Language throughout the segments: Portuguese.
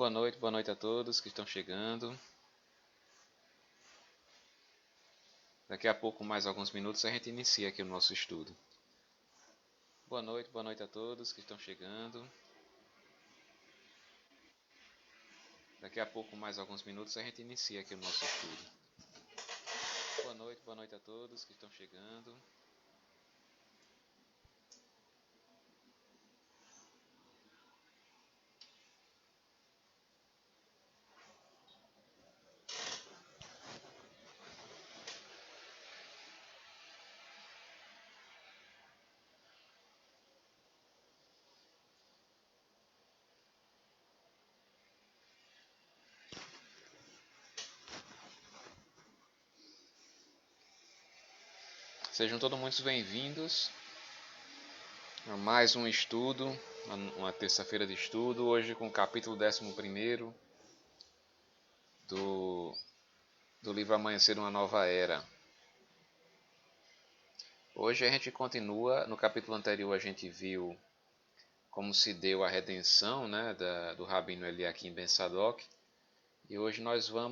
Boa noite a todos que estão chegando. Daqui a pouco, mais alguns minutos, a gente inicia aqui o nosso estudo. Boa noite a todos que estão chegando. Daqui a pouco, mais alguns minutos, a gente inicia aqui o nosso estudo. Boa noite a todos que estão chegando. Sejam todos muito bem-vindos a mais um estudo, uma terça-feira de estudo, hoje com o capítulo 11º do livro Amanhecer uma Nova Era. Hoje a gente continua, no capítulo anterior a gente viu como se deu a redenção, né, do Rabino Eliakim Ben Sadoc, e hoje nós vai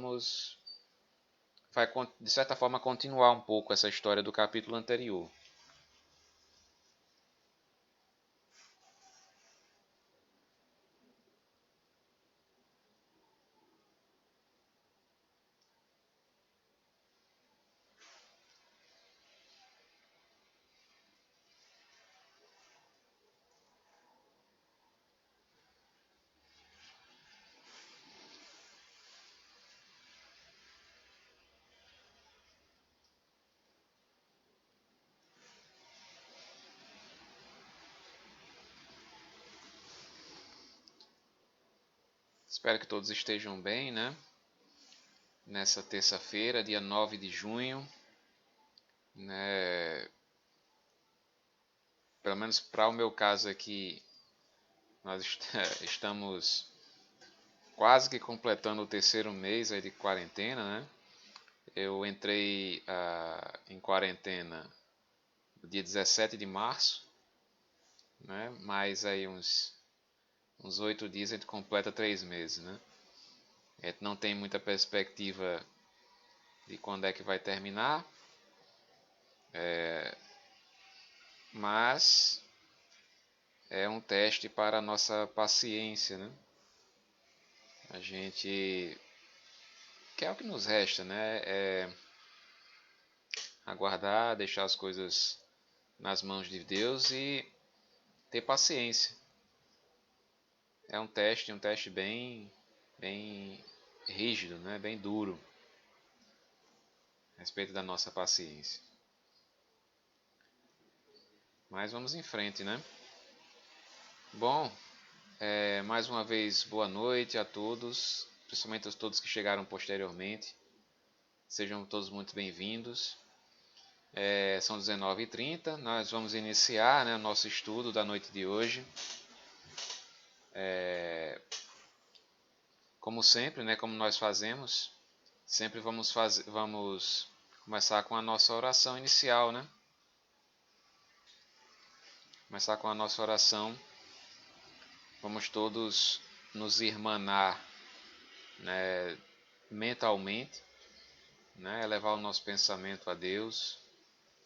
de certa forma continuar um pouco essa história do capítulo anterior. Espero que todos estejam bem, né? Nessa terça-feira, dia 9 de junho, né? Pelo menos para o meu caso aqui, nós estamos quase que completando o terceiro mês aí de quarentena, né? Eu entrei em quarentena no dia 17 de março, né? Mais aí uns 8 dias a gente completa 3 meses, né? A gente não tem muita perspectiva de quando é que vai terminar, mas é um teste para a nossa paciência, né? A gente que é o que nos resta, né? É aguardar, deixar as coisas nas mãos de Deus e ter paciência. É um teste bem rígido, né? Bem duro a respeito da nossa paciência. Mas vamos em frente, né? Bom, mais uma vez boa noite a todos, principalmente a todos que chegaram posteriormente. Sejam todos muito bem-vindos. São 19h30, nós vamos iniciar, né, o nosso estudo da noite de hoje. Como sempre, né, como nós fazemos, sempre vamos começar com a nossa oração inicial, né? Começar com a nossa oração. Vamos todos nos irmanar, né, mentalmente, né, elevar o nosso pensamento a Deus,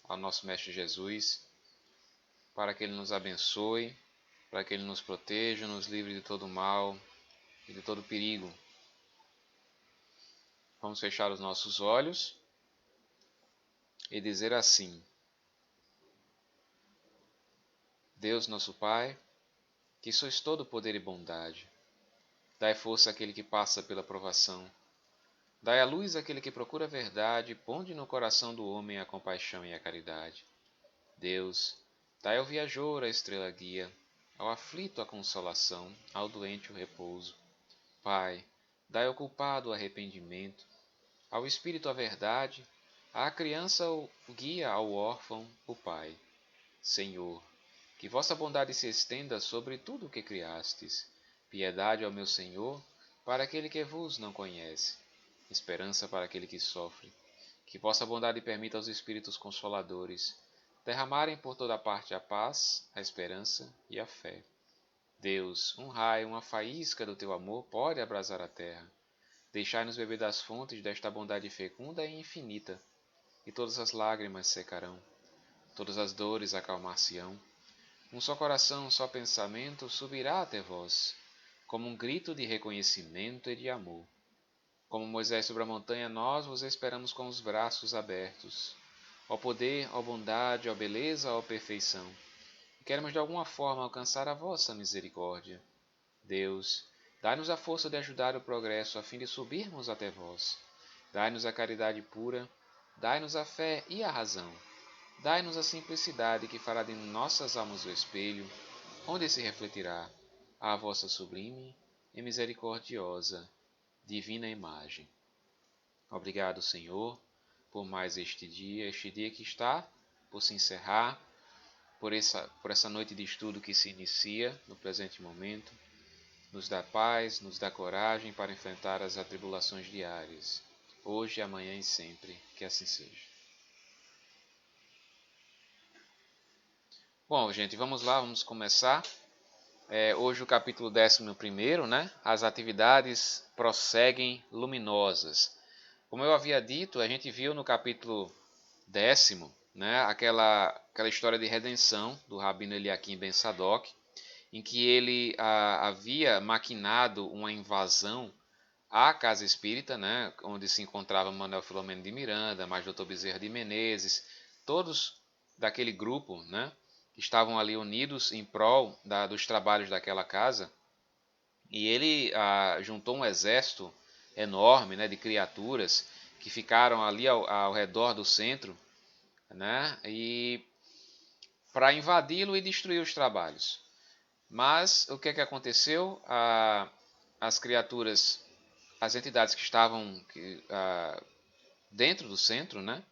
ao nosso Mestre Jesus, para que Ele nos abençoe, para que Ele nos proteja, nos livre de todo mal e de todo perigo. Vamos fechar os nossos olhos e dizer assim: Deus nosso Pai, que sois todo poder e bondade, dai força àquele que passa pela provação, dai a luz àquele que procura a verdade, ponde no coração do homem a compaixão e a caridade. Deus, dai ao viajor a estrela guia, ao aflito a consolação, ao doente o repouso. Pai, dai ao culpado o arrependimento, ao espírito a verdade, à criança o guia, ao órfão o Pai. Senhor, que vossa bondade se estenda sobre tudo o que criastes. Piedade ao meu Senhor, para aquele que vos não conhece. Esperança para aquele que sofre. Que vossa bondade permita aos Espíritos Consoladores derramarem por toda parte a paz, a esperança e a fé. Deus, um raio, uma faísca do teu amor pode abrasar a terra. Deixai-nos beber das fontes desta bondade fecunda e infinita, e todas as lágrimas secarão, todas as dores acalmar-se-ão. Um só coração, um só pensamento subirá até vós, como um grito de reconhecimento e de amor. Como Moisés sobre a montanha, nós vos esperamos com os braços abertos. Ó poder, ó bondade, ó beleza, ó perfeição. Queremos de alguma forma alcançar a vossa misericórdia. Deus, dai-nos a força de ajudar o progresso a fim de subirmos até vós. Dai-nos a caridade pura, dai-nos a fé e a razão. Dai-nos a simplicidade que fará de nossas almas o espelho, onde se refletirá a vossa sublime e misericordiosa divina imagem. Obrigado, Senhor, por mais este dia que está por se encerrar, por essa noite de estudo que se inicia no presente momento. Nos dá paz, nos dá coragem para enfrentar as atribulações diárias, hoje, amanhã e sempre, que assim seja. Bom, gente, vamos lá, vamos começar. Hoje o capítulo 11, né? As atividades prosseguem luminosas. Como eu havia dito, a gente viu no capítulo 10, né, aquela história de redenção do Rabino Eliakim Ben Sadoc, em que ele havia maquinado uma invasão à Casa Espírita, né, onde se encontrava Manuel Filomeno de Miranda, mais Dr. Bezerra de Menezes, todos daquele grupo, né, que estavam ali unidos em prol dos trabalhos daquela casa. E ele juntou um exército enorme, né, de criaturas que ficaram ali ao redor do centro, né, e para invadi-lo e destruir os trabalhos. Mas o que é que aconteceu? As criaturas, as entidades que estavam dentro do centro, né,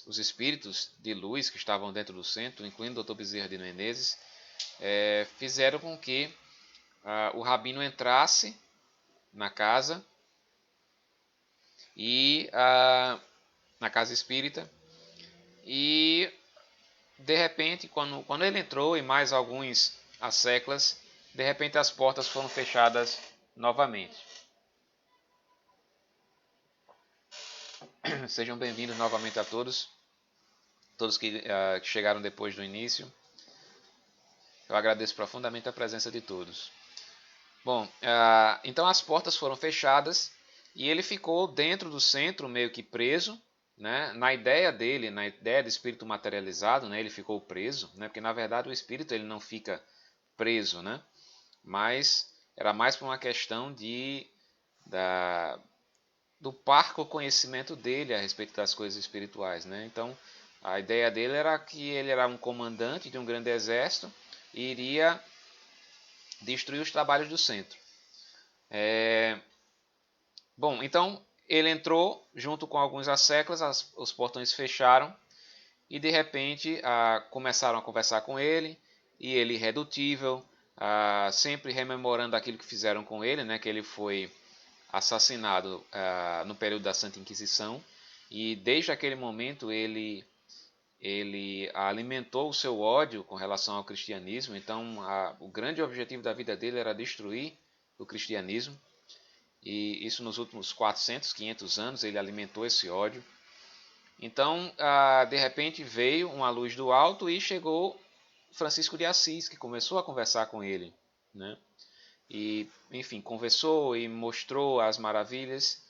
os espíritos de luz que estavam dentro do centro, incluindo o Dr. Bezerra de Menezes, fizeram com que o Rabino entrasse na casa e na casa espírita, e de repente, quando ele entrou e mais alguns asseclas, de repente as portas foram fechadas novamente. Sejam bem-vindos novamente a todos que chegaram depois do início. Eu agradeço profundamente a presença de todos. Bom, então as portas foram fechadas e ele ficou dentro do centro meio que preso, né? Na ideia dele, na ideia do espírito materializado, né? Ele ficou preso, né? Porque na verdade o espírito ele não fica preso, né? Mas era mais por uma questão do parco conhecimento dele a respeito das coisas espirituais, né? Então a ideia dele era que ele era um comandante de um grande exército e iria destruir os trabalhos do centro. Bom, então ele entrou junto com alguns asseclas, os portões fecharam e de repente começaram a conversar com ele, e ele irredutível, sempre rememorando aquilo que fizeram com ele, né, que ele foi assassinado no período da Santa Inquisição, e desde aquele momento ele alimentou o seu ódio com relação ao cristianismo. Então o grande objetivo da vida dele era destruir o cristianismo, e isso nos últimos 400, 500 anos ele alimentou esse ódio. Então de repente veio uma luz do alto e chegou Francisco de Assis, que começou a conversar com ele, né? E enfim, conversou e mostrou as maravilhas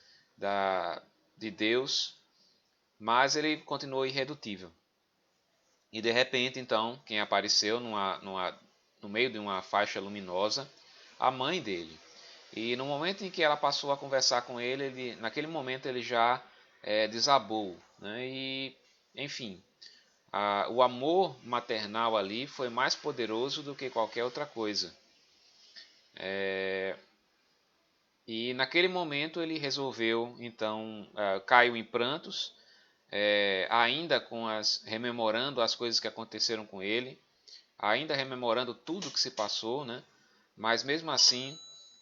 de Deus, mas ele continuou irredutível. E de repente, então, quem apareceu no meio de uma faixa luminosa? A mãe dele. E no momento em que ela passou a conversar com ele, naquele momento ele já desabou, né? E, enfim, o amor maternal ali foi mais poderoso do que qualquer outra coisa. E naquele momento ele resolveu, então, caiu em prantos, ainda rememorando as coisas que aconteceram com ele, ainda rememorando tudo que se passou, né? Mas mesmo assim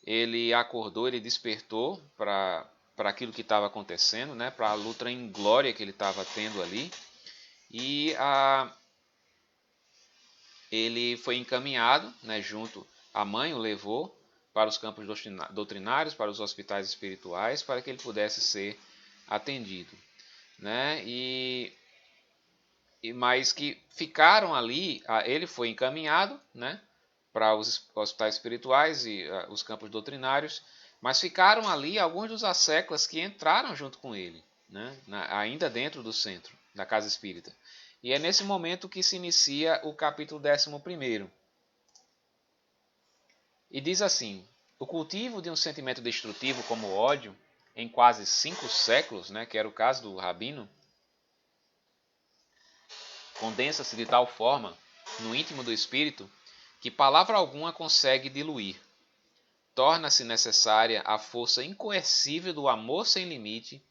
ele acordou, ele despertou para aquilo que estava acontecendo, né? Para a luta em glória que ele estava tendo ali. E ele foi encaminhado, né, junto, a mãe o levou para os campos doutrinários, para os hospitais espirituais, para que ele pudesse ser atendido, né? Mas que ficaram ali, ele foi encaminhado, né, para os hospitais espirituais e os campos doutrinários, mas ficaram ali alguns dos asseclas que entraram junto com ele, né, ainda dentro do centro da casa espírita. E é nesse momento que se inicia o capítulo 11. E diz assim: o cultivo de um sentimento destrutivo como o ódio, em quase 5 séculos, né, que era o caso do Rabino, condensa-se de tal forma no íntimo do espírito que palavra alguma consegue diluir. Torna-se necessária a força incoercível do amor sem limite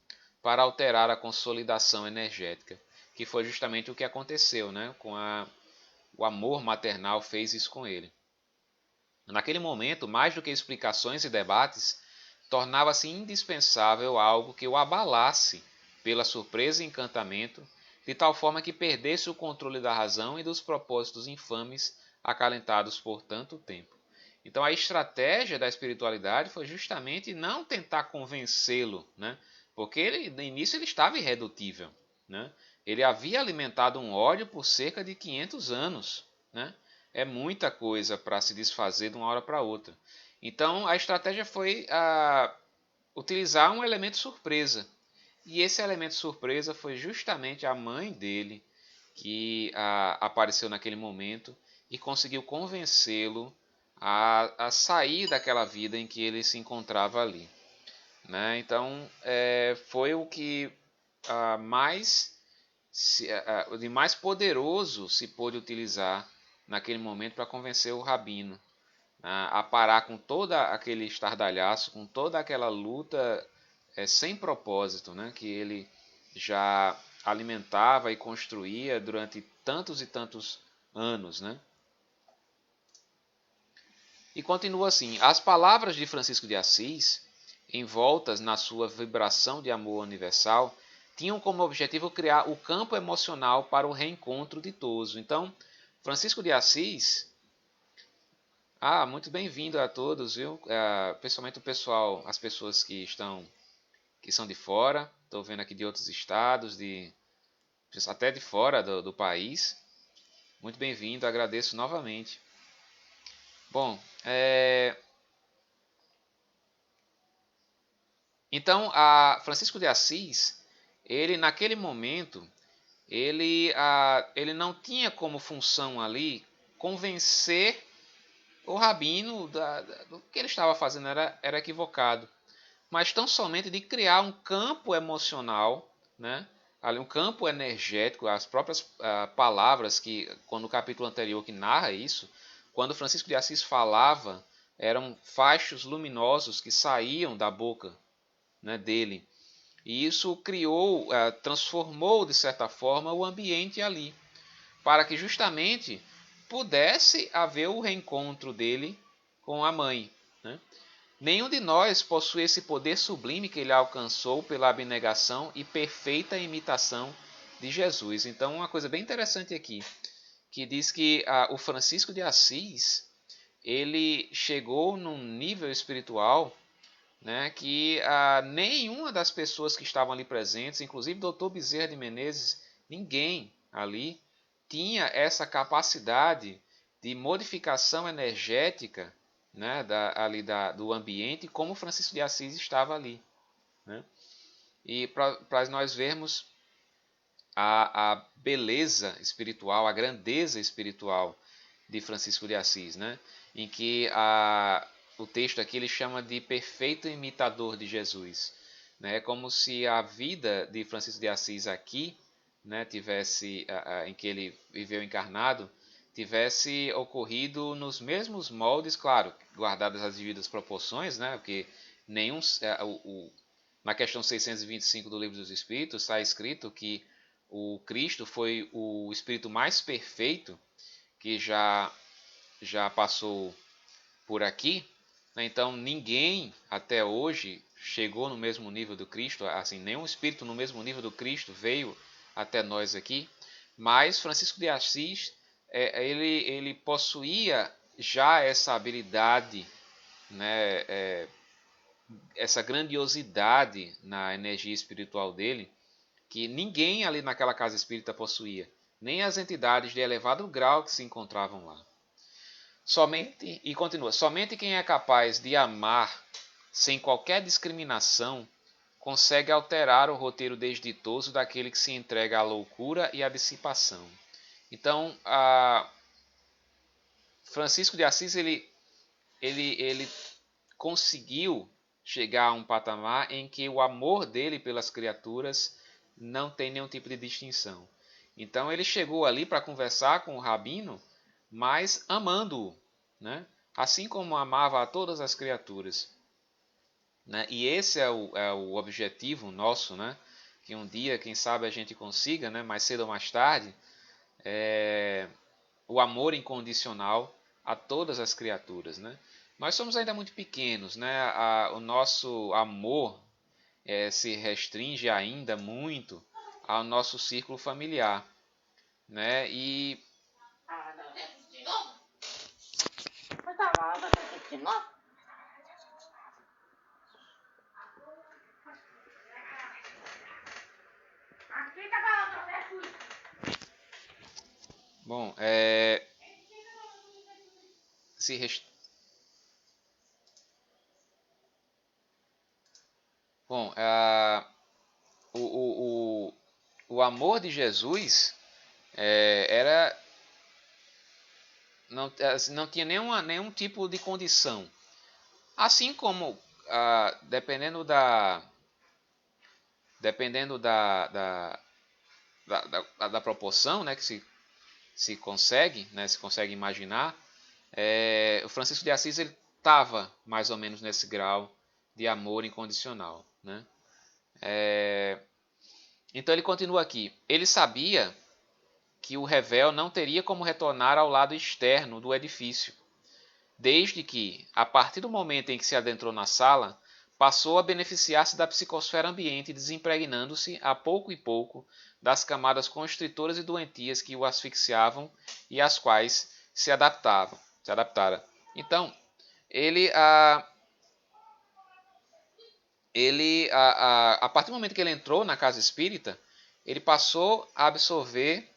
para alterar a consolidação energética, que foi justamente o que aconteceu, né? O amor maternal fez isso com ele. Naquele momento, mais do que explicações e debates, tornava-se indispensável algo que o abalasse pela surpresa e encantamento, de tal forma que perdesse o controle da razão e dos propósitos infames acalentados por tanto tempo. Então a estratégia da espiritualidade foi justamente não tentar convencê-lo, né? Porque ele, no início ele estava irredutível, né? Ele havia alimentado um ódio por cerca de 500 anos, né? É muita coisa para se desfazer de uma hora para outra. Então a estratégia foi utilizar um elemento surpresa. E esse elemento surpresa foi justamente a mãe dele que apareceu naquele momento e conseguiu convencê-lo a sair daquela vida em que ele se encontrava ali, né? Então foi o que de mais poderoso se pôde utilizar naquele momento para convencer o rabino a parar com todo aquele estardalhaço, com toda aquela luta sem propósito, né, que ele já alimentava e construía durante tantos e tantos anos, né? E continua assim: as palavras de Francisco de Assis, envoltas na sua vibração de amor universal, tinham como objetivo criar o campo emocional para o reencontro ditoso. Então, Francisco de Assis, muito bem-vindo a todos, viu? Principalmente o pessoal, as pessoas que são de fora, estou vendo aqui de outros estados, até de fora do país. Muito bem-vindo, agradeço novamente. Bom, então, Francisco de Assis, ele naquele momento, ele não tinha como função ali convencer o rabino do que ele estava fazendo era equivocado, mas tão somente de criar um campo emocional, né? Ali um campo energético, as próprias palavras que, quando o capítulo anterior que narra isso, quando Francisco de Assis falava, eram fachos luminosos que saíam da boca, né, dele. E isso criou, transformou de certa forma o ambiente ali, para que justamente pudesse haver o reencontro dele com a mãe, né? Nenhum de nós possui esse poder sublime que ele alcançou pela abnegação e perfeita imitação de Jesus. Então, uma coisa bem interessante aqui, que diz que o Francisco de Assis, ele chegou num nível espiritual, né, que nenhuma das pessoas que estavam ali presentes, inclusive Dr. Bezerra de Menezes, ninguém ali tinha essa capacidade de modificação energética, né, do ambiente, como Francisco de Assis estava ali, né? E para nós vermos a beleza espiritual, a grandeza espiritual de Francisco de Assis, né? Em que o texto aqui ele chama de perfeito imitador de Jesus, né? É como se a vida de Francisco de Assis aqui, né, tivesse em que ele viveu encarnado, tivesse ocorrido nos mesmos moldes, claro, guardadas as devidas proporções, né? Porque nenhum na questão 625 do Livro dos Espíritos está escrito que o Cristo foi o espírito mais perfeito que já passou por aqui, né? Então ninguém até hoje chegou no mesmo nível do Cristo, assim, nenhum espírito no mesmo nível do Cristo veio até nós aqui, mas Francisco de Assis ele possuía já essa habilidade, né, essa grandiosidade na energia espiritual dele, que ninguém ali naquela casa espírita possuía, nem as entidades de elevado grau que se encontravam lá. Somente, e continua, somente quem é capaz de amar sem qualquer discriminação consegue alterar o roteiro desditoso daquele que se entrega à loucura e à dissipação. Então, Francisco de Assis ele conseguiu chegar a um patamar em que o amor dele pelas criaturas não tem nenhum tipo de distinção. Então ele chegou ali para conversar com o Rabino, mas amando-o, né? Assim como amava a todas as criaturas. Né? E esse é o objetivo nosso, né? Que um dia, quem sabe, a gente consiga, né? Mais cedo ou mais tarde, o amor incondicional a todas as criaturas. Né? Nós somos ainda muito pequenos, né? O nosso amor se restringe ainda muito ao nosso círculo familiar. Né? E bom, bom, o amor de Jesus era não tinha nenhum tipo de condição. Assim como, dependendo da proporção, né, que se consegue, né, se consegue imaginar, o Francisco de Assis ele estava mais ou menos nesse grau de amor incondicional. Né? Então ele continua aqui. Ele sabia que o revel não teria como retornar ao lado externo do edifício, desde que, a partir do momento em que se adentrou na sala, passou a beneficiar-se da psicosfera ambiente, desimpregnando-se a pouco e pouco das camadas constritoras e doentias que o asfixiavam e às quais se adaptara. Então, a partir do momento que ele entrou na casa espírita, ele passou a absorver.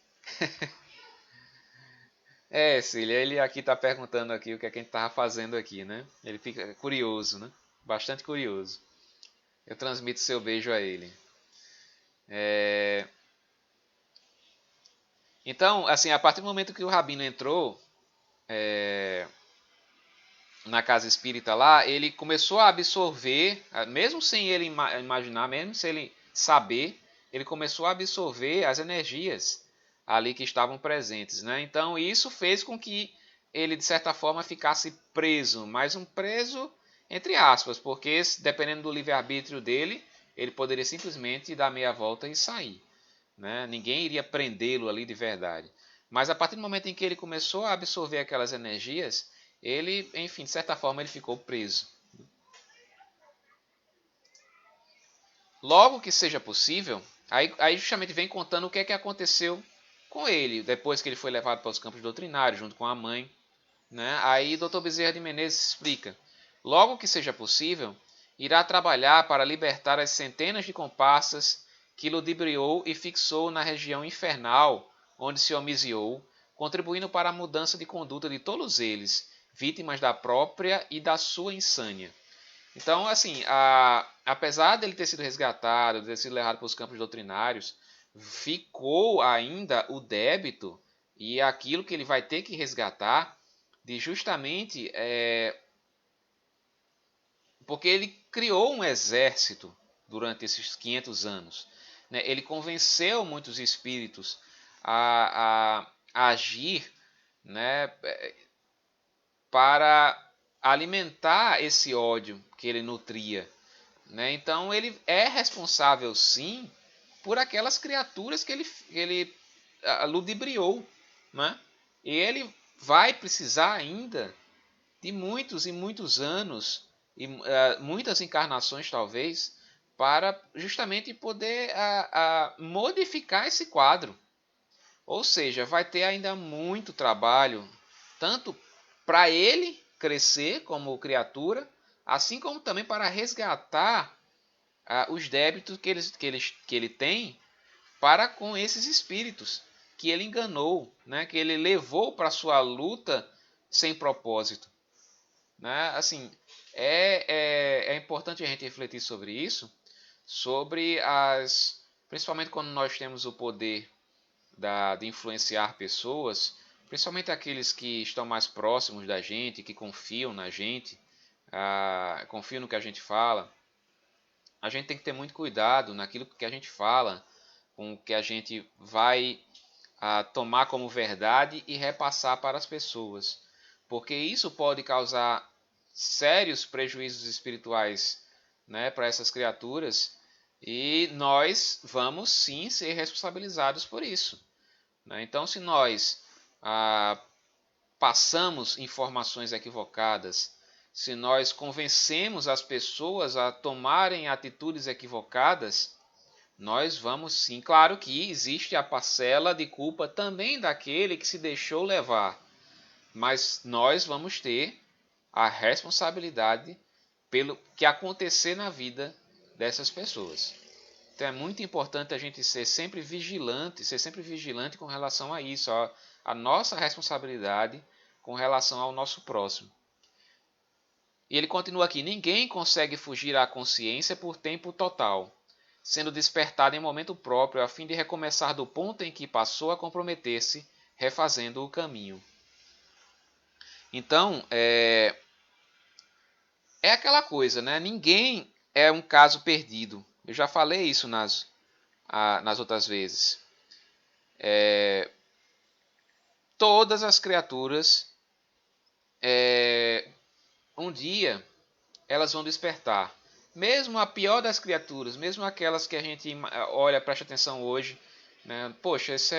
Cília, ele aqui está perguntando aqui o que é que a gente estava fazendo aqui, né? Ele fica curioso, né? Bastante curioso. Eu transmito seu beijo a ele. Então, assim, a partir do momento que o Rabino entrou na casa espírita lá, ele começou a absorver, mesmo sem ele imaginar, mesmo sem ele saber, ele começou a absorver as energias ali que estavam presentes. Né? Então, isso fez com que ele, de certa forma, ficasse preso, mas um preso entre aspas, porque dependendo do livre-arbítrio dele, ele poderia simplesmente dar meia volta e sair. Né? Ninguém iria prendê-lo ali de verdade. Mas a partir do momento em que ele começou a absorver aquelas energias, ele, enfim, de certa forma, ele ficou preso. Logo que seja possível, aí justamente vem contando o que é que aconteceu com ele, depois que ele foi levado para os campos doutrinários, junto com a mãe. Né? Aí Dr. Bezerra de Menezes explica: logo que seja possível, irá trabalhar para libertar as centenas de comparsas que ludibriou e fixou na região infernal onde se homiziou, contribuindo para a mudança de conduta de todos eles, vítimas da própria e da sua insânia. Então, assim, apesar dele ter sido resgatado, de ter sido levado para os campos doutrinários, ficou ainda o débito e aquilo que ele vai ter que resgatar de justamente porque ele criou um exército durante esses 500 anos. Né? Ele convenceu muitos espíritos a agir, né, para alimentar esse ódio que ele nutria. Né? Então ele é responsável, sim, por aquelas criaturas que ele ludibriou. Né? E ele vai precisar ainda de muitos e muitos anos, e muitas encarnações talvez, para justamente poder modificar esse quadro. Ou seja, vai ter ainda muito trabalho, tanto para ele crescer como criatura, assim como também para resgatar os débitos que ele tem para com esses espíritos que ele enganou, né? Que ele levou para sua luta sem propósito. Né? Assim, é importante a gente refletir sobre isso, principalmente quando nós temos o poder de influenciar pessoas, principalmente aqueles que estão mais próximos da gente, que confiam na gente, confiam no que a gente fala. A gente tem que ter muito cuidado naquilo que a gente fala, com o que a gente vai tomar como verdade e repassar para as pessoas, porque isso pode causar sérios prejuízos espirituais, né, para essas criaturas, e nós vamos sim ser responsabilizados por isso. Né? Então, se nós passamos informações equivocadas, se nós convencemos as pessoas a tomarem atitudes equivocadas, nós vamos sim. Claro que existe a parcela de culpa também daquele que se deixou levar, mas nós vamos ter a responsabilidade pelo que acontecer na vida dessas pessoas. Então é muito importante a gente ser sempre vigilante com relação a isso, a nossa responsabilidade com relação ao nosso próximo. E ele continua aqui: ninguém consegue fugir à consciência por tempo total, sendo despertado em momento próprio a fim de recomeçar do ponto em que passou a comprometer-se, refazendo o caminho. Então, é aquela coisa, né? Ninguém é um caso perdido. Eu já falei isso nas outras vezes. Todas as criaturas, um dia, elas vão despertar. Mesmo a pior das criaturas, mesmo aquelas que a gente olha, presta atenção hoje, né? Poxa, essa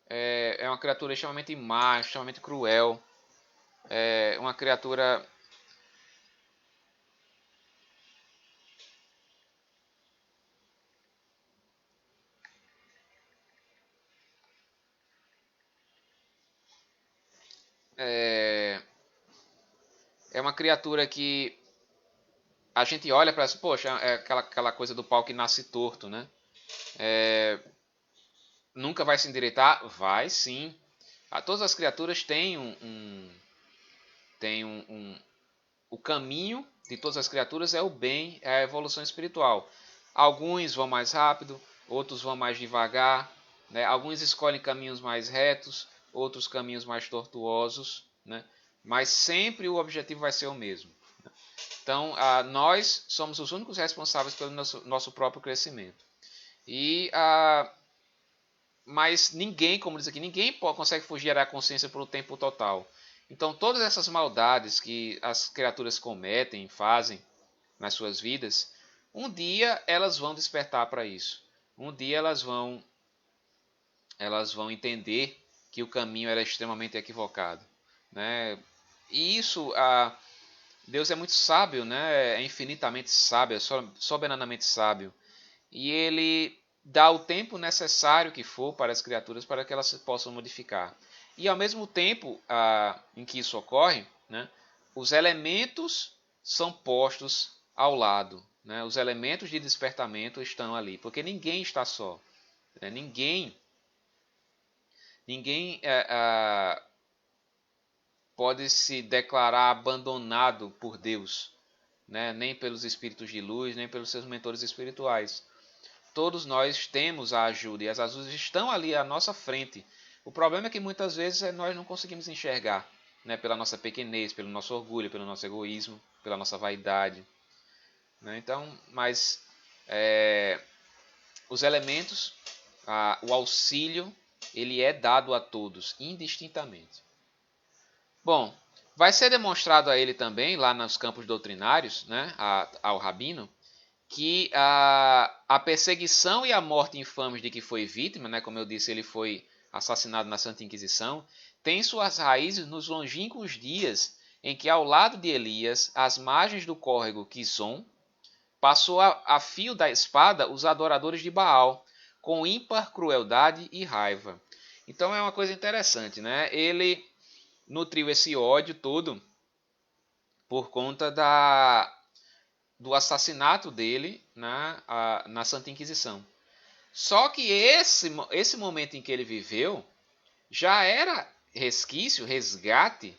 é uma criatura extremamente má, extremamente cruel. É uma criatura é uma criatura que a gente olha para essa, poxa, é aquela coisa do pau que nasce torto, né? Nunca vai se endireitar? Vai sim. Todas as criaturas têm o caminho de todas as criaturas é o bem, é a evolução espiritual. Alguns vão mais rápido, outros vão mais devagar, né? Alguns escolhem caminhos mais retos, outros caminhos mais tortuosos, né? Mas sempre o objetivo vai ser o mesmo. Então, nós somos os únicos responsáveis pelo nosso próprio crescimento. Mas ninguém, como diz aqui, ninguém consegue fugir da consciência por um tempo total. Então, todas essas maldades que as criaturas cometem, fazem nas suas vidas, um dia elas vão despertar para isso. Um dia elas vão entender que o caminho era extremamente equivocado, né? E isso, Deus é muito sábio, né? É infinitamente sábio, é soberanamente sábio. E Ele dá o tempo necessário que for para as criaturas para que elas se possam modificar. E ao mesmo tempo em que isso ocorre, né, os elementos são postos ao lado. Né? Os elementos de despertamento estão ali, porque ninguém está só. Né? Ninguém pode se declarar abandonado por Deus, né? Nem pelos espíritos de luz, nem pelos seus mentores espirituais. Todos nós temos a ajuda e as ajudas estão ali à nossa frente. O problema é que muitas vezes nós não conseguimos enxergar, né? Pela nossa pequenez, pelo nosso orgulho, pelo nosso egoísmo, pela nossa vaidade. Né? Então, mas os elementos, o auxílio, ele é dado a todos, indistintamente. Bom, vai ser demonstrado a ele também, lá nos campos doutrinários, né, ao Rabino, que a perseguição e a morte infames de que foi vítima, né, como eu disse, ele foi assassinado na Santa Inquisição, tem suas raízes nos longínquos dias em que, ao lado de Elias, às margens do córrego Quizon, passou a fio da espada os adoradores de Baal, com ímpar crueldade e raiva. Então é uma coisa interessante, né? Ele nutriu esse ódio todo por conta do assassinato dele na Santa Inquisição. Só que esse momento em que ele viveu já era resquício, resgate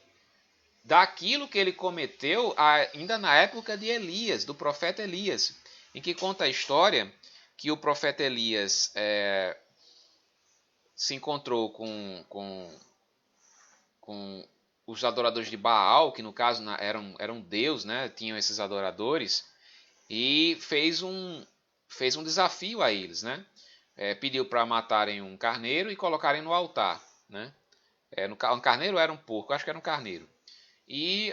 daquilo que ele cometeu ainda na época de Elias, do profeta Elias, em que conta a história que o profeta Elias se encontrou com os adoradores de Baal, que no caso eram Deus, né? Tinham esses adoradores, e fez um desafio a eles, né? Pediu para matarem um carneiro e colocarem no altar, né? Um carneiro era um porco, acho que era um carneiro. E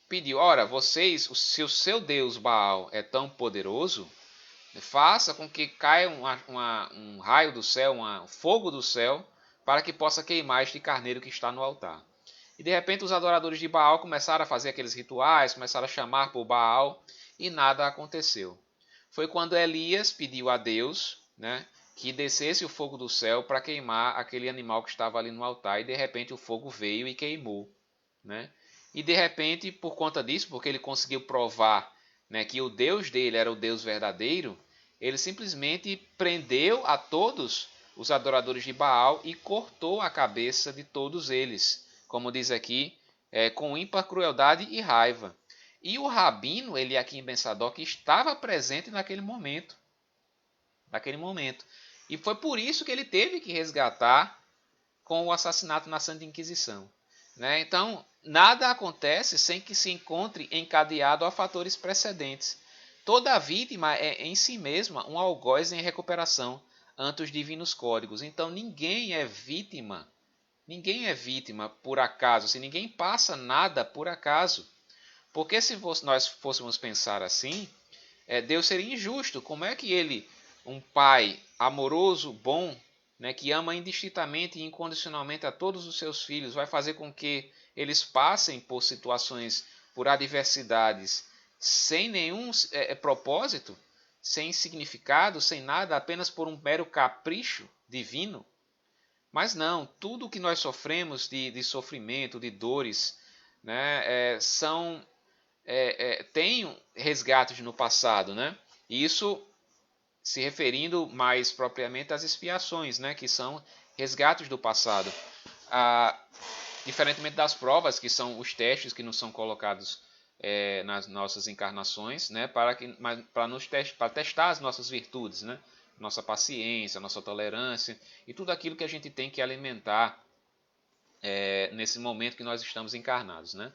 pediu, ora, vocês, se o seu Deus Baal é tão poderoso, faça com que caia um raio do céu, um fogo do céu, para que possa queimar este carneiro que está no altar. E de repente os adoradores de Baal começaram a fazer aqueles rituais, começaram a chamar por Baal, e nada aconteceu. Foi quando Elias pediu a Deus, né, que descesse o fogo do céu para queimar aquele animal que estava ali no altar, e de repente o fogo veio e queimou, né? E de repente, por conta disso, porque ele conseguiu provar, né, que o Deus dele era o Deus verdadeiro, ele simplesmente prendeu a todos os adoradores de Baal e cortou a cabeça de todos eles, como diz aqui, com ímpar crueldade e raiva. E o rabino Eliaquim ben Sadoc estava presente naquele momento. E foi por isso que ele teve que resgatar com o assassinato na Santa Inquisição, né? Então, nada acontece sem que se encontre encadeado a fatores precedentes. Toda vítima é em si mesma um algoz em recuperação ante os divinos códigos. Então, ninguém é vítima por acaso, se ninguém passa nada por acaso. Porque se nós fôssemos pensar assim, Deus seria injusto. Como é que ele, um pai amoroso, bom, né, que ama indistintamente e incondicionalmente a todos os seus filhos, vai fazer com que eles passem por situações, por adversidades, sem nenhum propósito, sem significado, sem nada, apenas por um mero capricho divino? Mas não, tudo que nós sofremos de sofrimento, de dores, né, tem resgates no passado, né? Isso se referindo mais propriamente às expiações, né, que são resgates do passado. Diferentemente das provas, que são os testes que nos são colocados nas nossas encarnações, né, para testar as nossas virtudes, né, nossa paciência, nossa tolerância e tudo aquilo que a gente tem que alimentar nesse momento que nós estamos encarnados, né?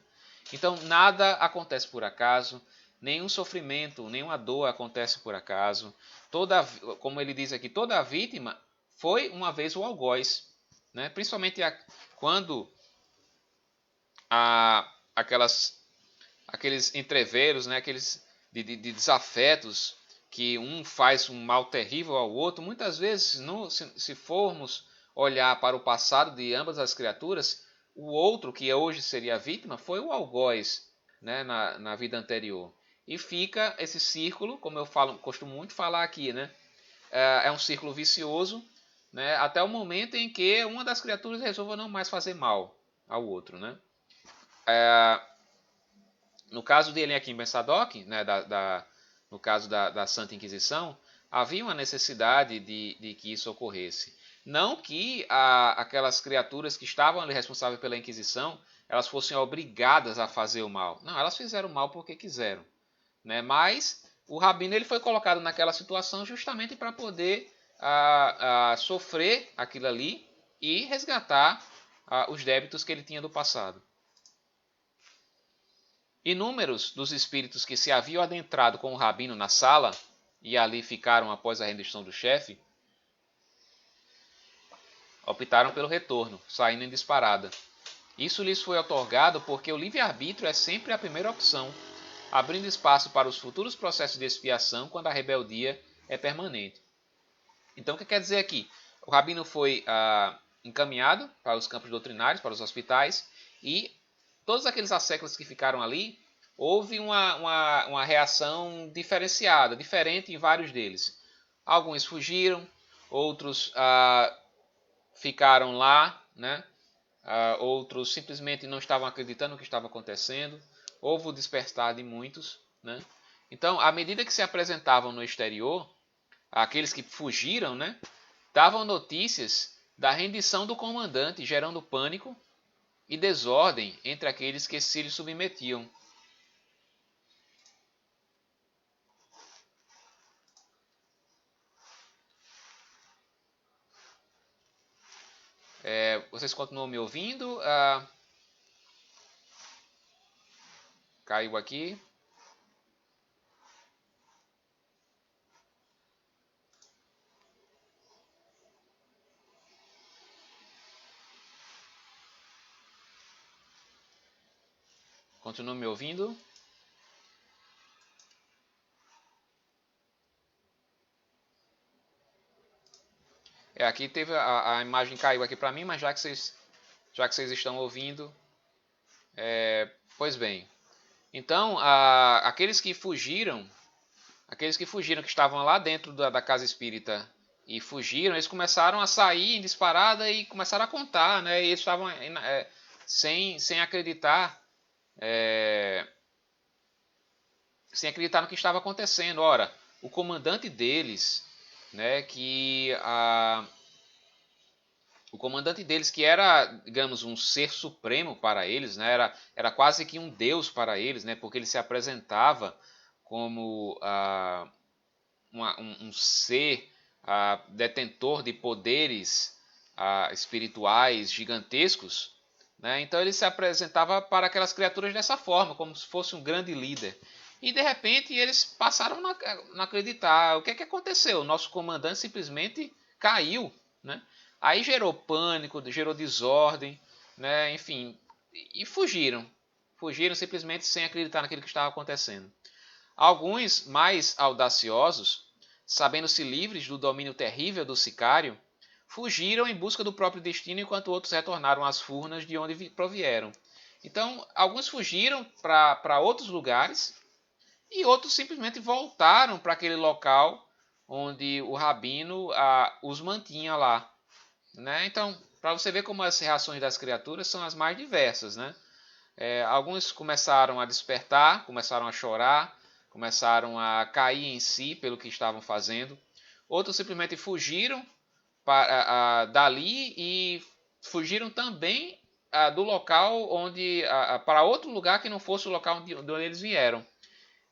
Então, nada acontece por acaso, nenhum sofrimento, nenhuma dor acontece por acaso. Como ele diz aqui, toda vítima foi uma vez o algoz, né? Principalmente quando aqueles entreveros, né? Aqueles de desafetos, que um faz um mal terrível ao outro. Muitas vezes, se formos olhar para o passado de ambas as criaturas, o outro, que hoje seria a vítima, foi o algoz, né, na vida anterior. E fica esse círculo, como eu costumo muito falar aqui, né, é um círculo vicioso, né, até o momento em que uma das criaturas resolva não mais fazer mal ao outro, né. No caso de Eliaquim ben Sadoc, né, no caso da Santa Inquisição, havia uma necessidade de que isso ocorresse. Não que aquelas criaturas que estavam ali responsáveis pela Inquisição, elas fossem obrigadas a fazer o mal. Não, elas fizeram o mal porque quiseram, né? Mas o rabino ele foi colocado naquela situação justamente para poder sofrer aquilo ali e resgatar os débitos que ele tinha do passado. Inúmeros dos espíritos que se haviam adentrado com o rabino na sala e ali ficaram após a rendição do chefe, optaram pelo retorno, saindo em disparada. Isso lhes foi otorgado porque o livre-arbítrio é sempre a primeira opção, abrindo espaço para os futuros processos de expiação quando a rebeldia é permanente. Então, o que quer dizer aqui? O rabino foi encaminhado para os campos doutrinários, para os hospitais, e todos aqueles asséculos que ficaram ali, houve uma reação diferenciada, diferente em vários deles. Alguns fugiram, outros ficaram lá, né? Outros simplesmente não estavam acreditando no que estava acontecendo. Houve o despertar de muitos, né? Então, à medida que se apresentavam no exterior, aqueles que fugiram, né, davam notícias da rendição do comandante, gerando pânico e desordem entre aqueles que se lhe submetiam. Vocês continuam me ouvindo? Caiu aqui. Continuam me ouvindo? Aqui teve a imagem caiu aqui para mim, mas já que vocês estão ouvindo, pois bem. Então, aqueles que fugiram, que estavam lá dentro da casa espírita e fugiram, eles começaram a sair em disparada e começaram a contar, né? E eles estavam sem acreditar, sem acreditar no que estava acontecendo. Ora, o comandante deles, né, o comandante deles, que era, digamos, um ser supremo para eles, né, era quase que um deus para eles, né, porque ele se apresentava como um ser detentor de poderes espirituais gigantescos, né? Então ele se apresentava para aquelas criaturas dessa forma, como se fosse um grande líder. E de repente eles passaram a não acreditar. O que é que aconteceu? O nosso comandante simplesmente caiu, né? Aí gerou pânico, gerou desordem, né? Enfim, e fugiram. Fugiram simplesmente sem acreditar naquilo que estava acontecendo. Alguns mais audaciosos, sabendo-se livres do domínio terrível do sicário, fugiram em busca do próprio destino, enquanto outros retornaram às furnas de onde provieram. Então, alguns fugiram para outros lugares e outros simplesmente voltaram para aquele local onde o rabino os mantinha lá, né? Então, para você ver como as reações das criaturas são as mais diversas, né? Alguns começaram a despertar, começaram a chorar, começaram a cair em si pelo que estavam fazendo. Outros simplesmente fugiram dali e fugiram também do local onde para outro lugar que não fosse o local de onde eles vieram.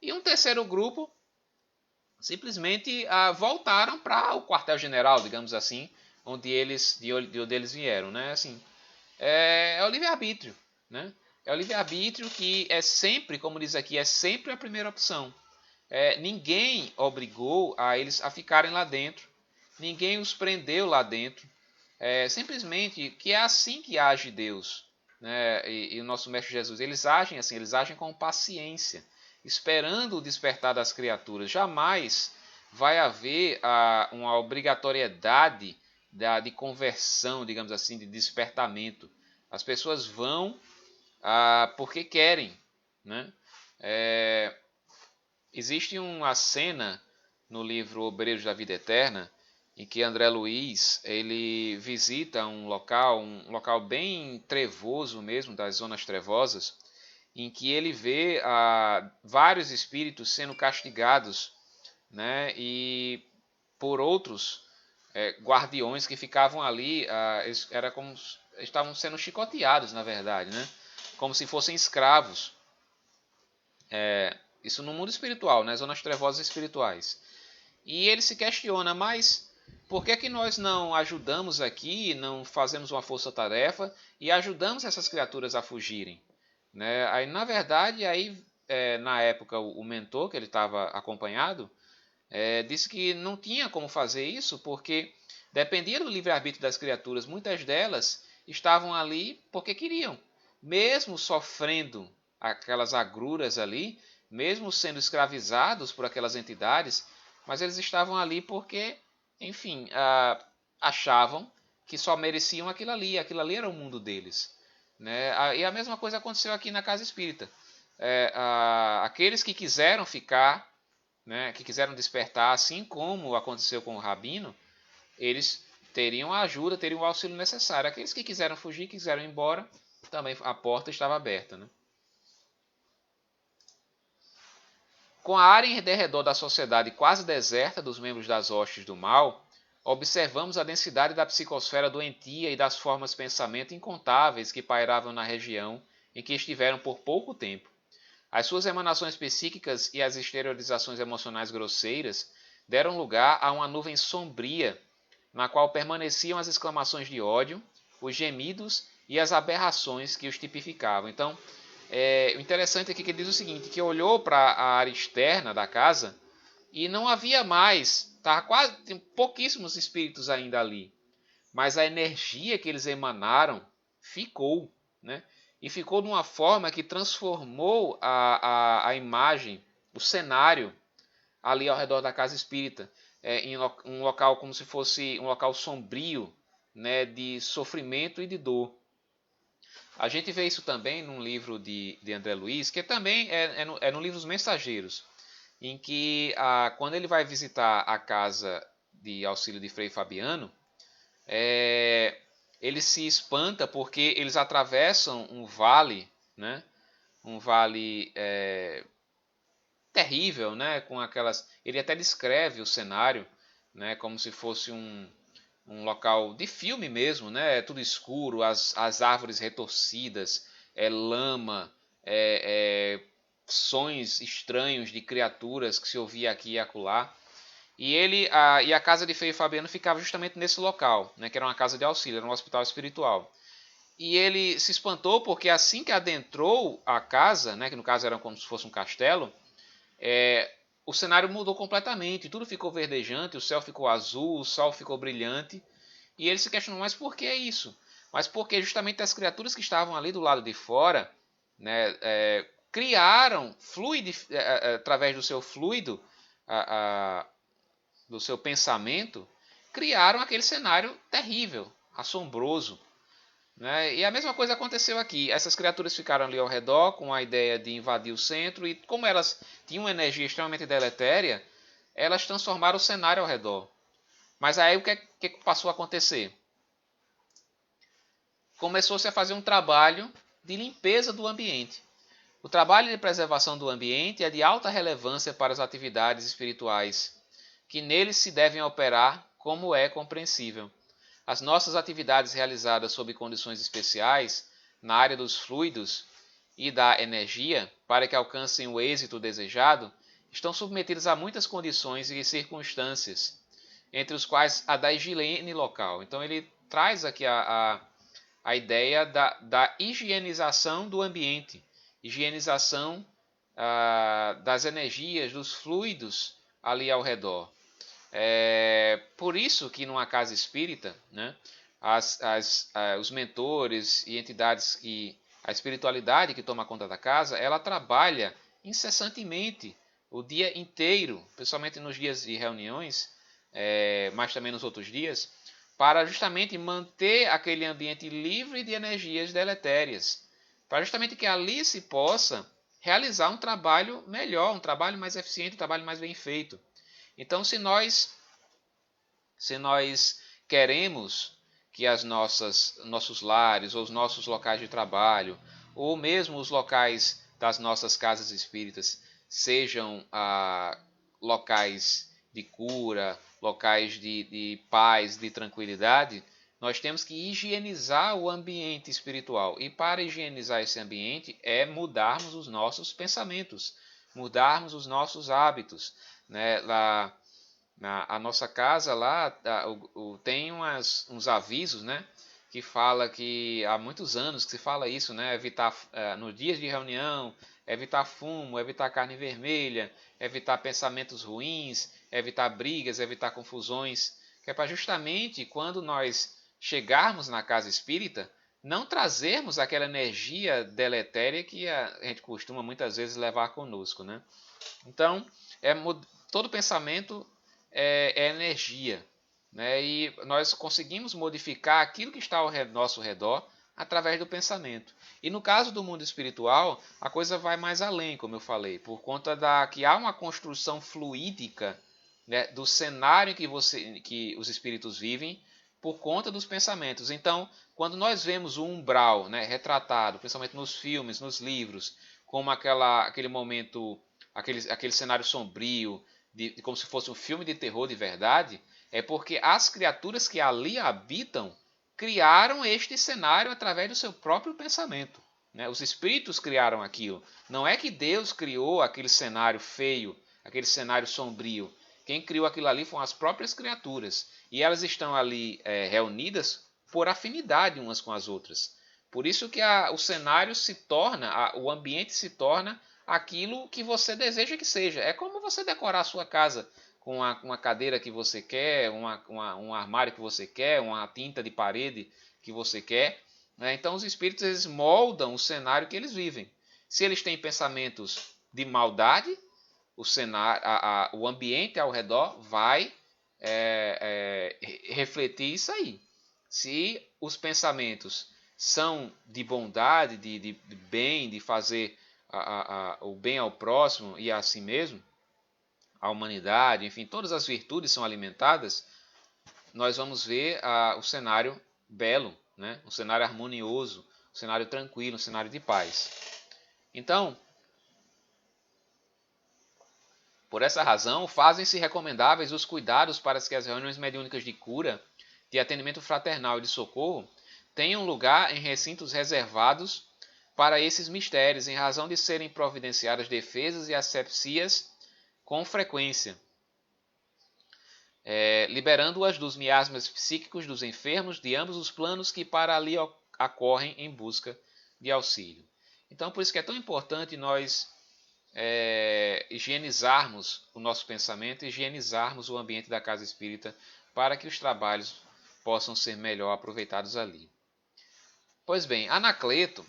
E um terceiro grupo simplesmente voltaram para o quartel-general, digamos assim, de onde eles vieram, né? Assim, é o livre-arbítrio, né? É o livre-arbítrio que é sempre, como diz aqui, é sempre a primeira opção. Ninguém obrigou a eles a ficarem lá dentro, ninguém os prendeu lá dentro. Simplesmente que é assim que age Deus, né? E o nosso Mestre Jesus, eles agem assim, eles agem com paciência, esperando o despertar das criaturas. Jamais vai haver uma obrigatoriedade de conversão, digamos assim, de despertamento. As pessoas vão porque querem, né? Existe uma cena no livro Obreiros da Vida Eterna em que André Luiz ele visita um local bem trevoso mesmo, das zonas trevosas, em que ele vê vários espíritos sendo castigados, né? E por outros guardiões que ficavam ali, era como estavam sendo chicoteados, na verdade, né? Como se fossem escravos. Isso no mundo espiritual, nas zonas trevosas espirituais. E ele se questiona, mas por que que nós não ajudamos aqui, não fazemos uma força-tarefa e ajudamos essas criaturas a fugirem? Né? Aí, na verdade, na época, o mentor que ele estava acompanhado disse que não tinha como fazer isso porque dependia do livre-arbítrio das criaturas. Muitas delas estavam ali porque queriam, mesmo sofrendo aquelas agruras ali, mesmo sendo escravizados por aquelas entidades, mas eles estavam ali porque, enfim, achavam que só mereciam aquilo ali era o mundo deles. Né? E a mesma coisa aconteceu aqui na Casa Espírita. Aqueles que quiseram ficar, né, que quiseram despertar, assim como aconteceu com o Rabino, eles teriam a ajuda, teriam o auxílio necessário. Aqueles que quiseram fugir, quiseram ir embora, também a porta estava aberta, né? Com a área em derredor da sociedade quase deserta dos membros das hostes do mal, observamos a densidade da psicosfera doentia e das formas de pensamento incontáveis que pairavam na região em que estiveram por pouco tempo. As suas emanações psíquicas e as exteriorizações emocionais grosseiras deram lugar a uma nuvem sombria, na qual permaneciam as exclamações de ódio, os gemidos e as aberrações que os tipificavam. Então, o interessante aqui é que ele diz o seguinte, que olhou para a área externa da casa e não havia mais, estava quase, tem pouquíssimos espíritos ainda ali, mas a energia que eles emanaram ficou, né? E ficou de uma forma que transformou a imagem, o cenário ali ao redor da casa espírita, em um local como se fosse um local sombrio, né, de sofrimento e de dor. A gente vê isso também num livro de André Luiz, que também é no livro Os Mensageiros, em que quando ele vai visitar a casa de auxílio de Frei Fabiano, ele se espanta porque eles atravessam um vale, né? Um vale terrível, né? Com aquelas, ele até descreve o cenário, né? Como se fosse um local de filme mesmo, né? É tudo escuro, as árvores retorcidas, lama, sons estranhos de criaturas que se ouvia aqui e acolá. E a casa de Frei Fabiano ficava justamente nesse local, né, que era uma casa de auxílio, era um hospital espiritual. E ele se espantou porque assim que adentrou a casa, né, que no caso era como se fosse um castelo, o cenário mudou completamente, tudo ficou verdejante, o céu ficou azul, o sol ficou brilhante. E ele se questionou, mas por que isso? Mas porque justamente as criaturas que estavam ali do lado de fora, né, criaram, através do seu fluido, do seu pensamento, criaram aquele cenário terrível, assombroso. Né? E a mesma coisa aconteceu aqui. Essas criaturas ficaram ali ao redor com a ideia de invadir o centro e como elas tinham uma energia extremamente deletéria, elas transformaram o cenário ao redor. Mas aí o que passou a acontecer? Começou-se a fazer um trabalho de limpeza do ambiente. O trabalho de preservação do ambiente é de alta relevância para as atividades espirituais, que neles se devem operar como é compreensível. As nossas atividades realizadas sob condições especiais, na área dos fluidos e da energia, para que alcancem o êxito desejado, estão submetidas a muitas condições e circunstâncias, entre os quais a da higiene local. Então ele traz aqui a ideia da higienização do ambiente, higienização das energias, dos fluidos ali ao redor. Por isso que numa casa espírita, né, os mentores e entidades que a espiritualidade que toma conta da casa, ela trabalha incessantemente o dia inteiro, principalmente nos dias de reuniões, mas também nos outros dias, para justamente manter aquele ambiente livre de energias deletérias, para justamente que ali se possa realizar um trabalho melhor, um trabalho mais eficiente, um trabalho mais bem feito. Então, se nós queremos que nossos lares, ou os nossos locais de trabalho, ou mesmo os locais das nossas casas espíritas, sejam locais de cura, locais de paz, de tranquilidade, nós temos que higienizar o ambiente espiritual. E para higienizar esse ambiente é mudarmos os nossos pensamentos, mudarmos os nossos hábitos. Né? A nossa casa lá tem uns avisos, né? Que fala que há muitos anos que se fala isso, né? Evitar nos dias de reunião, evitar fumo, evitar carne vermelha, evitar pensamentos ruins, evitar brigas, evitar confusões, que é para justamente quando nós chegarmos na casa espírita, não trazermos aquela energia deletéria que a gente costuma muitas vezes levar conosco, né? Então, todo pensamento é energia, né? E nós conseguimos modificar aquilo que está ao nosso redor através do pensamento. E no caso do mundo espiritual, a coisa vai mais além, como eu falei, por conta que há uma construção fluídica, né, do cenário que os espíritos vivem por conta dos pensamentos. Então, quando nós vemos o umbral, né, retratado, principalmente nos filmes, nos livros, como aquele momento, aquele cenário sombrio, como se fosse um filme de terror de verdade, é porque as criaturas que ali habitam criaram este cenário através do seu próprio pensamento. Né? Os espíritos criaram aquilo. Não é que Deus criou aquele cenário feio, aquele cenário sombrio. Quem criou aquilo ali foram as próprias criaturas. E elas estão ali reunidas por afinidade umas com as outras. Por isso que o cenário se torna, o ambiente se torna aquilo que você deseja que seja. É como você decorar a sua casa com uma cadeira que você quer, um armário que você quer, uma tinta de parede que você quer. Né? Então os espíritos eles moldam o cenário que eles vivem. Se eles têm pensamentos de maldade, o ambiente ao redor vai refletir isso aí. Se os pensamentos são de bondade, de bem, de fazer o bem ao próximo e a si mesmo, a humanidade, enfim, todas as virtudes são alimentadas, nós vamos ver o cenário belo, né? Um cenário harmonioso, um cenário tranquilo, um cenário de paz. Então, por essa razão, fazem-se recomendáveis os cuidados para que as reuniões mediúnicas de cura, de atendimento fraternal e de socorro tenham lugar em recintos reservados para esses mistérios, em razão de serem providenciadas defesas e asepsias com frequência, liberando-as dos miasmas psíquicos dos enfermos de ambos os planos que para ali acorrem em busca de auxílio. Então, por isso que é tão importante nós higienizarmos o nosso pensamento, higienizarmos o ambiente da casa espírita para que os trabalhos possam ser melhor aproveitados ali. Pois bem, Anacleto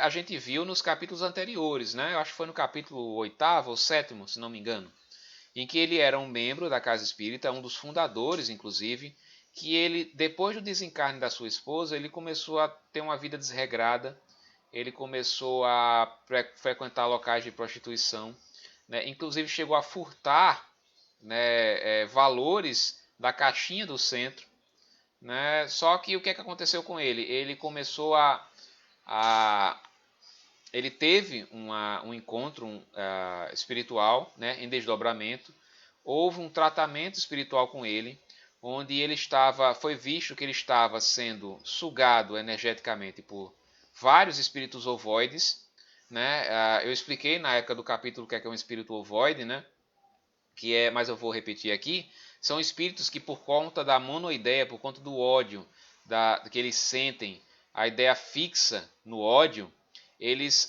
a gente viu nos capítulos anteriores, né? Eu acho que foi no capítulo 8º ou 7º, se não me engano, em que ele era um membro da casa espírita, um dos fundadores, inclusive, que ele, depois do desencarne da sua esposa, ele começou a ter uma vida desregrada, ele começou a frequentar locais de prostituição, né? Inclusive chegou a furtar, né, valores da caixinha do centro, né? Só que o que aconteceu com ele? Ele começou ele teve um encontro espiritual, né, em desdobramento, houve um tratamento espiritual com ele, onde foi visto que ele estava sendo sugado energeticamente por vários espíritos ovoides, né? Eu expliquei na época do capítulo o que é um espírito ovoide, né? Mas eu vou repetir aqui, são espíritos que por conta da monoideia, por conta do ódio que eles sentem, a ideia fixa no ódio, eles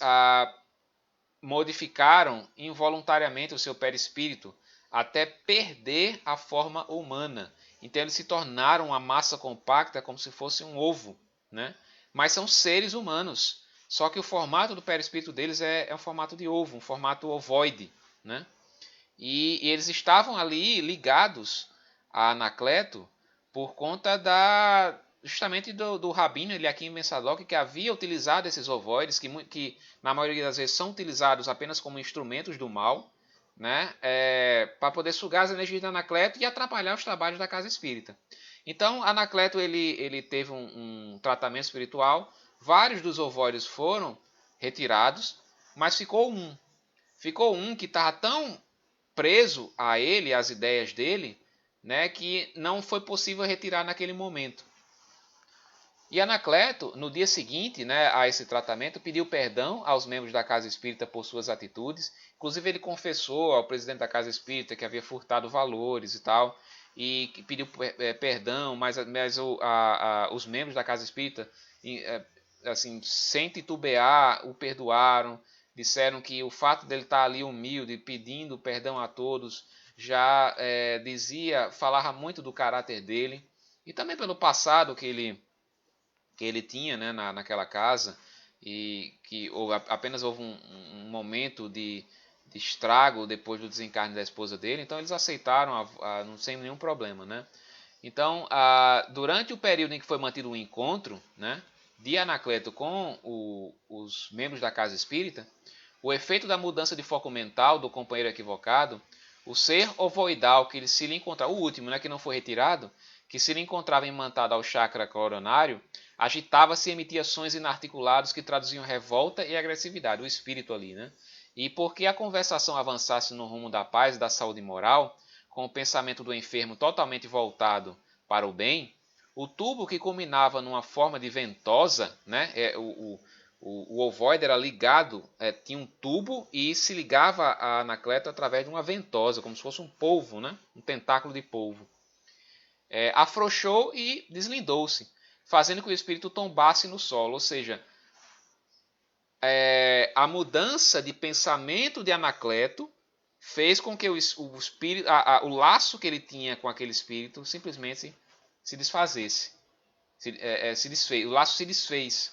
modificaram involuntariamente o seu perispírito até perder a forma humana. Então eles se tornaram uma massa compacta como se fosse um ovo, né? Mas são seres humanos. Só que o formato do perispírito deles é um formato de ovo, um formato ovoide, né? E eles estavam ali ligados a Anacleto por conta justamente do Rabino Eliakim Ben Sadoc, que havia utilizado esses ovoides, que na maioria das vezes são utilizados apenas como instrumentos do mal, né, para poder sugar as energias de Anacleto e atrapalhar os trabalhos da casa espírita. Então, Anacleto ele teve um tratamento espiritual, vários dos ovoides foram retirados, mas ficou um. Ficou um que estava tão preso a ele, às ideias dele, né, que não foi possível retirar naquele momento. E Anacleto, no dia seguinte, né, a esse tratamento, pediu perdão aos membros da Casa Espírita por suas atitudes. Inclusive, ele confessou ao presidente da Casa Espírita que havia furtado valores e tal, e que pediu perdão, mas os membros da Casa Espírita, assim, sem titubear, o perdoaram. Disseram que o fato dele estar ali humilde, pedindo perdão a todos, já falava muito do caráter dele, e também pelo passado que ele tinha, né, naquela casa, e que apenas houve um momento de estrago depois do desencarne da esposa dele, então eles aceitaram sem nenhum problema, né? Então, durante o período em que foi mantido o encontro, né, de Anacleto com os membros da casa espírita, o efeito da mudança de foco mental do companheiro equivocado O ser ovoidal que ele se lhe encontrava, o último, né, que não foi retirado, que se lhe encontrava imantado ao chakra coronário, agitava-se e emitia sons inarticulados que traduziam revolta e agressividade, o espírito ali, né? E porque a conversação avançasse no rumo da paz e da saúde moral, com o pensamento do enfermo totalmente voltado para o bem, o tubo que culminava numa forma de ventosa, né? O ovoide era ligado, tinha um tubo e se ligava a Anacleto através de uma ventosa, como se fosse um polvo, né? Um tentáculo de polvo. Afrouxou e deslindou-se, fazendo com que o espírito tombasse no solo, ou seja, a mudança de pensamento de Anacleto fez com que o espírito, o laço que ele tinha com aquele espírito simplesmente se desfazesse, se desfez, o laço se desfez.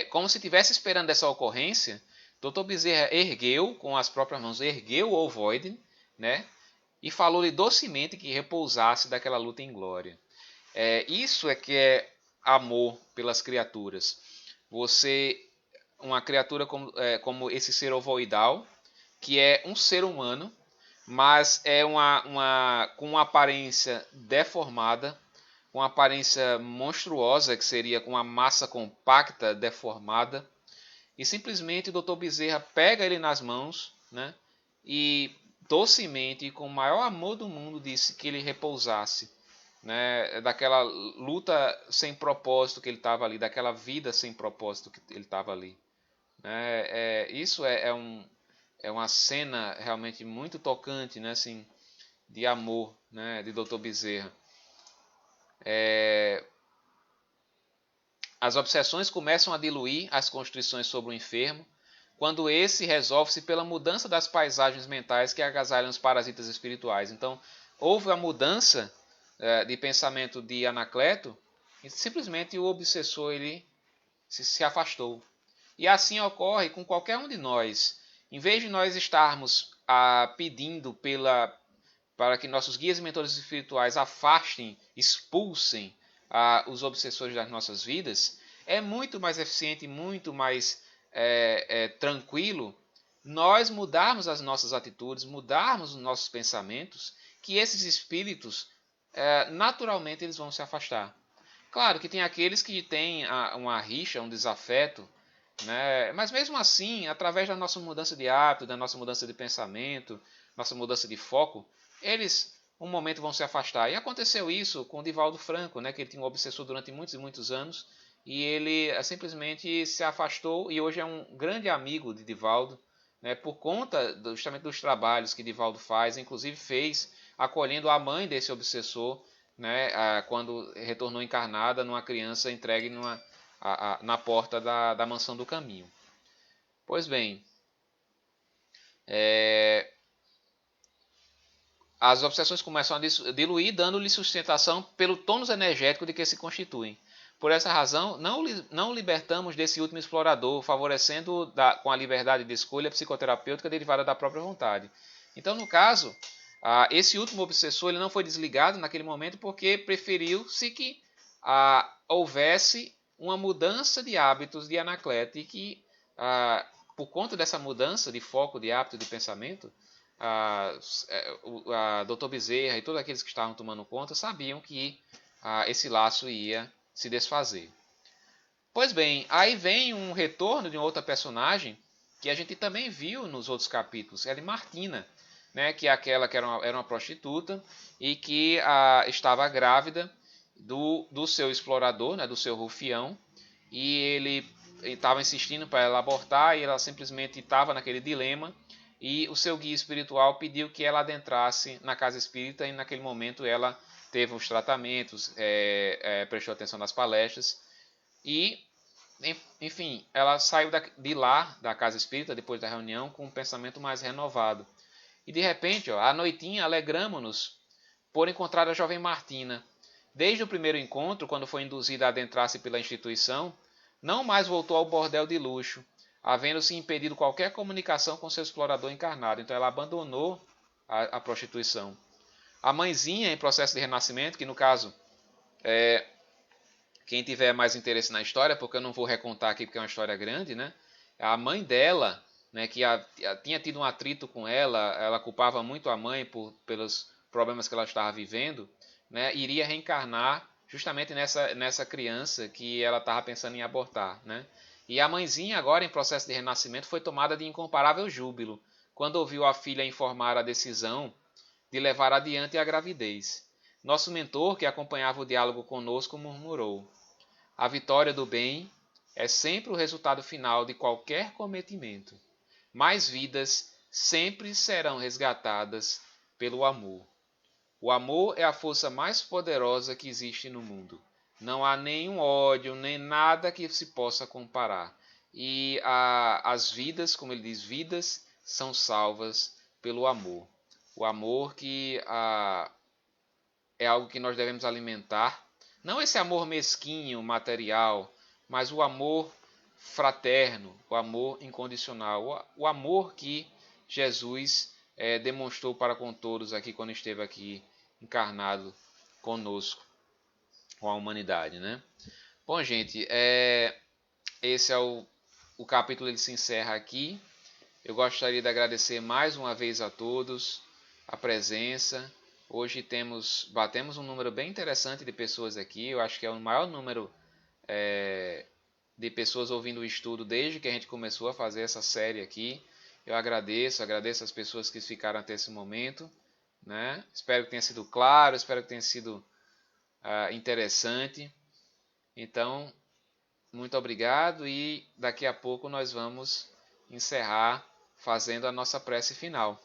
Como se estivesse esperando essa ocorrência, Dr. Bezerra ergueu, com as próprias mãos, ergueu o ovoide, né, e falou-lhe docemente que repousasse daquela luta em glória. Isso é que é amor pelas criaturas. Você, uma criatura como esse ser ovoidal, que é um ser humano, mas é com uma aparência deformada, com uma aparência monstruosa, que seria com uma massa compacta, deformada, e simplesmente o Dr. Bezerra pega ele nas mãos, né, e docemente e com o maior amor do mundo disse que ele repousasse, né, daquela luta sem propósito que ele estava ali, daquela vida sem propósito que ele estava ali. Isso é uma cena realmente muito tocante, né, assim, de amor, né, de Dr. Bezerra. As obsessões começam a diluir as constrições sobre o enfermo, quando esse resolve-se pela mudança das paisagens mentais que agasalham os parasitas espirituais. Então, houve a mudança de pensamento de Anacleto e simplesmente o obsessor ele se afastou. E assim ocorre com qualquer um de nós. Em vez de nós estarmos pedindo para que nossos guias e mentores espirituais afastem, expulsem os obsessores das nossas vidas, é muito mais eficiente, muito mais tranquilo nós mudarmos as nossas atitudes, mudarmos os nossos pensamentos, que esses espíritos, naturalmente, eles vão se afastar. Claro que tem aqueles que têm uma rixa, um desafeto, né? Mas mesmo assim, através da nossa mudança de hábito, da nossa mudança de pensamento, nossa mudança de foco, eles um momento vão se afastar. E aconteceu isso com o Divaldo Franco, né? Que ele tinha um obsessor durante muitos e muitos anos, e ele simplesmente se afastou e hoje é um grande amigo de Divaldo, né? Por conta justamente dos trabalhos que Divaldo faz, inclusive fez acolhendo a mãe desse obsessor, né? Quando retornou encarnada numa criança entregue na porta da mansão do caminho. Pois bem, as obsessões começam a diluir, dando-lhe sustentação pelo tônus energético de que se constituem. Por essa razão, não libertamos desse último explorador, favorecendo com a liberdade de escolha psicoterapêutica derivada da própria vontade. Então, no caso, esse último obsessor ele não foi desligado naquele momento porque preferiu-se que houvesse uma mudança de hábitos de Anacleto e que, por conta dessa mudança de foco, de hábito, de pensamento, Dr. Bezerra e todos aqueles que estavam tomando conta sabiam que esse laço ia se desfazer. Pois bem, aí vem um retorno de uma outra personagem que a gente também viu nos outros capítulos, ela é Martina, né, que é aquela que era uma prostituta e que estava grávida do seu explorador, né, do seu rufião, e ele estava insistindo para ela abortar e ela simplesmente estava naquele dilema e o seu guia espiritual pediu que ela adentrasse na casa espírita e naquele momento ela teve os tratamentos, prestou atenção nas palestras e, enfim, ela saiu de lá, da casa espírita, depois da reunião, com um pensamento mais renovado. E de repente, à noitinha, alegramo-nos por encontrar a jovem Martina. Desde o primeiro encontro, quando foi induzida a adentrar-se pela instituição, não mais voltou ao bordel de luxo, havendo-se impedido qualquer comunicação com seu explorador encarnado. Então ela abandonou a prostituição. A mãezinha em processo de renascimento, que no caso, quem tiver mais interesse na história, porque eu não vou recontar aqui porque é uma história grande, né? A mãe dela, né, que tinha tido um atrito com ela culpava muito a mãe pelos problemas que ela estava vivendo, né, iria reencarnar justamente nessa criança que ela estava pensando em abortar, né? E a mãezinha, agora em processo de renascimento, foi tomada de incomparável júbilo quando ouviu a filha informar a decisão de levar adiante a gravidez. Nosso mentor, que acompanhava o diálogo conosco, murmurou: a vitória do bem é sempre o resultado final de qualquer cometimento. Mais vidas sempre serão resgatadas pelo amor. O amor é a força mais poderosa que existe no mundo. Não há nenhum ódio, nem nada que se possa comparar. E as vidas, como ele diz, vidas são salvas pelo amor. O amor que é algo que nós devemos alimentar. Não esse amor mesquinho, material, mas o amor fraterno, o amor incondicional, o amor que Jesus demonstrou para com todos aqui quando esteve aqui encarnado conosco, com a humanidade, né? Bom, gente, esse é o capítulo, ele se encerra aqui. Eu gostaria de agradecer mais uma vez a todos a presença. Hoje batemos um número bem interessante de pessoas aqui. Eu acho que é o maior número de pessoas ouvindo o estudo desde que a gente começou a fazer essa série aqui. Eu agradeço as pessoas que ficaram até esse momento, né? Espero que tenha sido claro, espero que tenha sido interessante. Então, muito obrigado e daqui a pouco nós vamos encerrar fazendo a nossa prece final.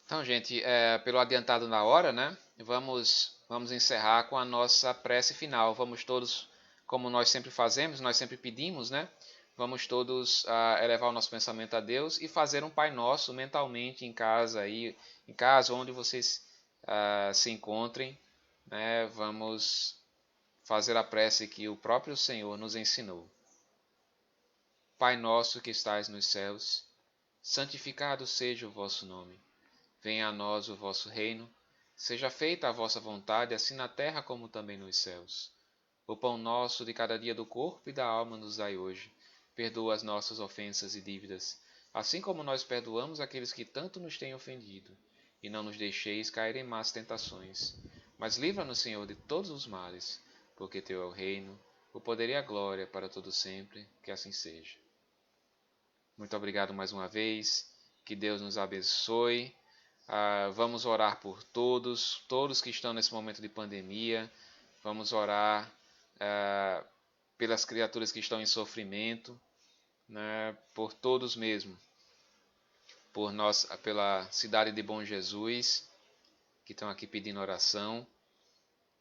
Então, gente, pelo adiantado na hora, né? Vamos encerrar com a nossa prece final. Vamos todos, como nós sempre fazemos, nós sempre pedimos, né? Vamos todos elevar o nosso pensamento a Deus e fazer um Pai Nosso mentalmente em casa, onde vocês se encontrem, né? Vamos fazer a prece que o próprio Senhor nos ensinou. Pai nosso que estais nos céus, santificado seja o vosso nome. Venha a nós o vosso reino, seja feita a vossa vontade, assim na terra como também nos céus. O pão nosso de cada dia do corpo e da alma nos dai hoje. Perdoa as nossas ofensas e dívidas, assim como nós perdoamos aqueles que tanto nos têm ofendido. E não nos deixeis cair em más tentações, mas livra-nos, Senhor, de todos os males, porque Teu é o reino, o poder e a glória para todo sempre, que assim seja. Muito obrigado mais uma vez, que Deus nos abençoe. Vamos orar por todos que estão nesse momento de pandemia. Vamos orar pelas criaturas que estão em sofrimento, né, por todos mesmo, por nós, pela cidade de Bom Jesus, que estão aqui pedindo oração.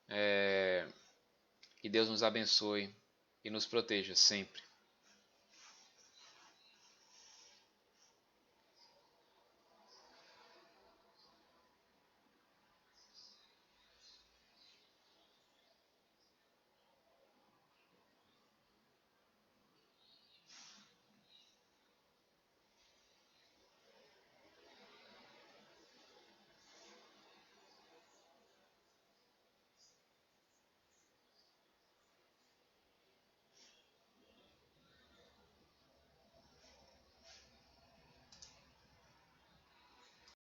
Que Deus nos abençoe e nos proteja sempre.